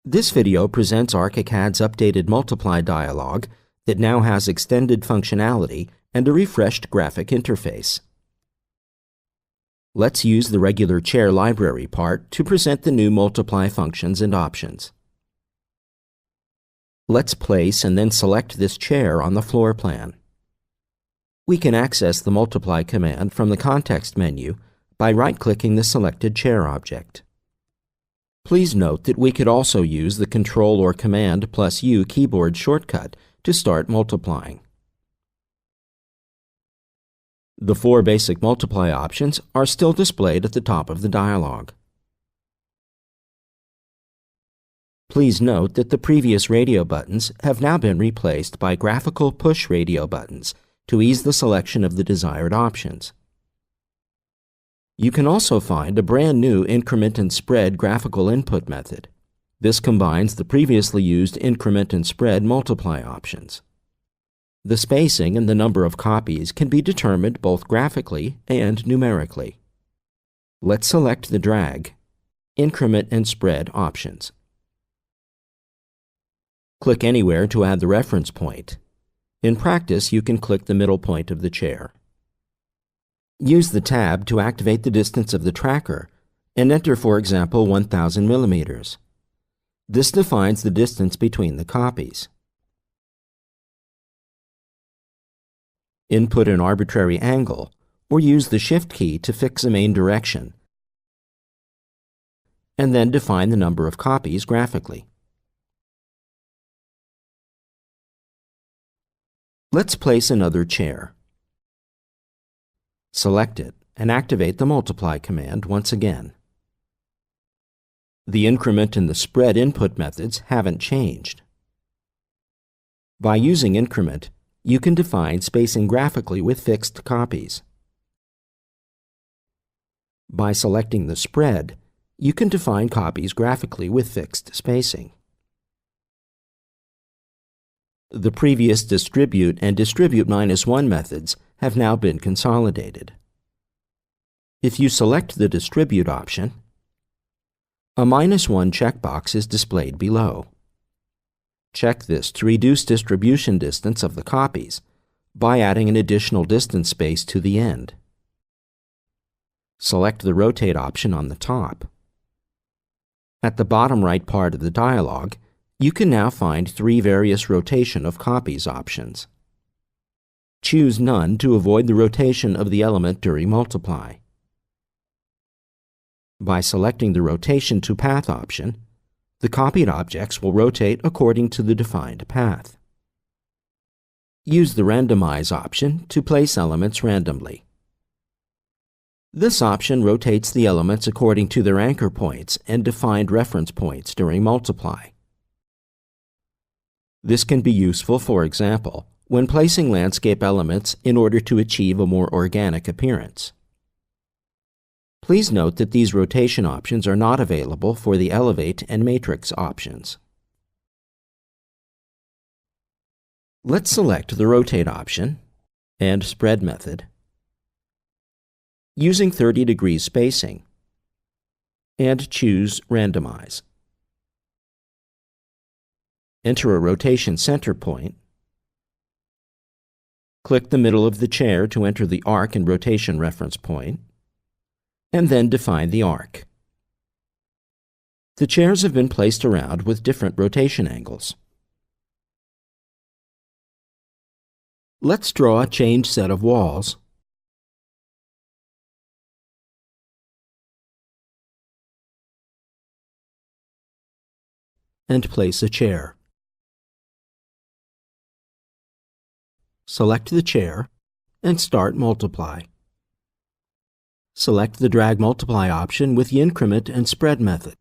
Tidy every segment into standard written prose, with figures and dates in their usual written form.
This video presents Archicad's updated Multiply dialog that now has extended functionality and a refreshed graphic interface. Let's use the regular chair library part to present the new Multiply functions and options. Let's place and then select this chair on the floor plan. We can access the Multiply command from the context menu by right-clicking the selected chair object. Please note that we could also use the Control or Command plus U keyboard shortcut to start multiplying. The four basic multiply options are still displayed at the top of the dialog. Please note that the previous radio buttons have now been replaced by graphical push radio buttons to ease the selection of the desired options. You can also find a brand new increment and spread graphical input method. This combines the previously used increment and spread multiply options. The spacing and the number of copies can be determined both graphically and numerically. Let's select the drag, increment and spread options. Click anywhere to add the reference point. In practice, you can click the middle point of the chair. Use the tab to activate the distance of the tracker and enter, for example, 1000 millimeters. This defines the distance between the copies. Input an arbitrary angle or use the Shift key to fix a main direction, and then define the number of copies graphically. Let's place another chair. Select it and activate the Multiply command once again. The increment and the spread input methods haven't changed. By using increment, you can define spacing graphically with fixed copies. By selecting the spread, you can define copies graphically with fixed spacing. The previous distribute and distribute -1 methods have now been consolidated. If you select the distribute option, a -1 checkbox is displayed below. Check this to reduce distribution distance of the copies by adding an additional distance space to the end. Select the rotate option on the top. At the bottom right part of the dialog, you can now find 3 various rotation of copies options. Choose None to avoid the rotation of the element during multiply. By selecting the Rotation to Path option, the copied objects will rotate according to the defined path. Use the Randomize option to place elements randomly. This option rotates the elements according to their anchor points and defined reference points during multiply. This can be useful, for example, when placing landscape elements in order to achieve a more organic appearance. Please note that these rotation options are not available for the Elevate and Matrix options. Let's select the Rotate option and Spread method using 30 degrees spacing and choose Randomize. Enter a rotation center point. Click the middle of the chair to enter the arc and rotation reference point, and then define the arc. The chairs have been placed around with different rotation angles. Let's draw a changed set of walls. And place a chair. Select the chair and start multiply. Select the Drag Multiply option with the Increment and Spread method.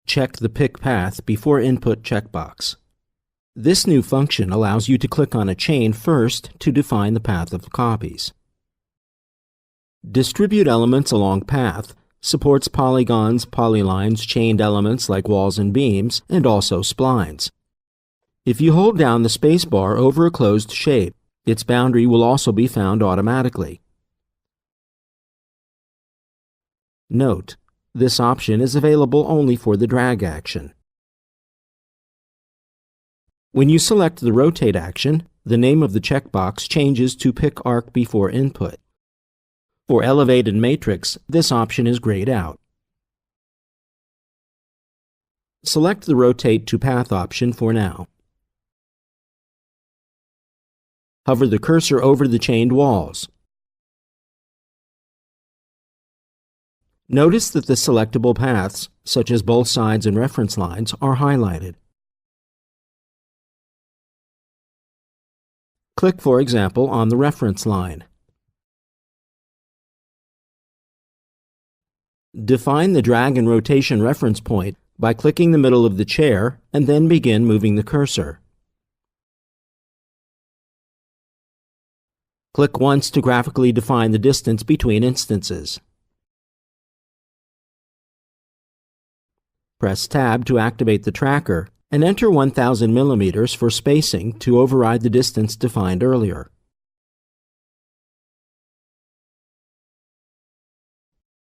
Check the Pick Path Before Input checkbox. This new function allows you to click on a chain first to define the path of the copies. Distribute Elements Along Path supports polygons, polylines, chained elements like walls and beams, and also splines. If you hold down the spacebar over a closed shape, its boundary will also be found automatically. Note, This option is available only for the drag action. When you select the rotate action, the name of the checkbox changes to Pick Arc Before Input. For Elevated Matrix, this option is grayed out. Select the Rotate to Path option for now. Hover the cursor over the chained walls. Notice that the selectable paths, such as both sides and reference lines, are highlighted. Click, for example, on the reference line. Define the drag and rotation reference point by clicking the middle of the chair and then begin moving the cursor. Click once to graphically define the distance between instances. Press Tab to activate the tracker and enter 1000 millimeters for spacing to override the distance defined earlier.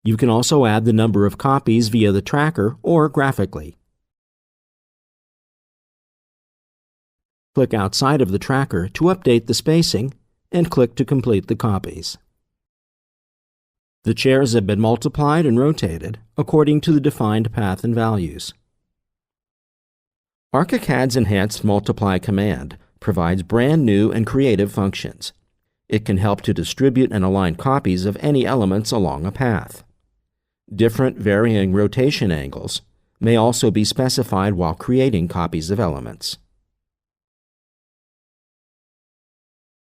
You can also add the number of copies via the tracker or graphically. Click outside of the tracker to update the spacing and click to complete the copies. The chairs have been multiplied and rotated according to the defined path and values. Archicad's enhanced multiply command provides brand new and creative functions. It can help to distribute and align copies of any elements along a path. Different varying rotation angles may also be specified while creating copies of elements.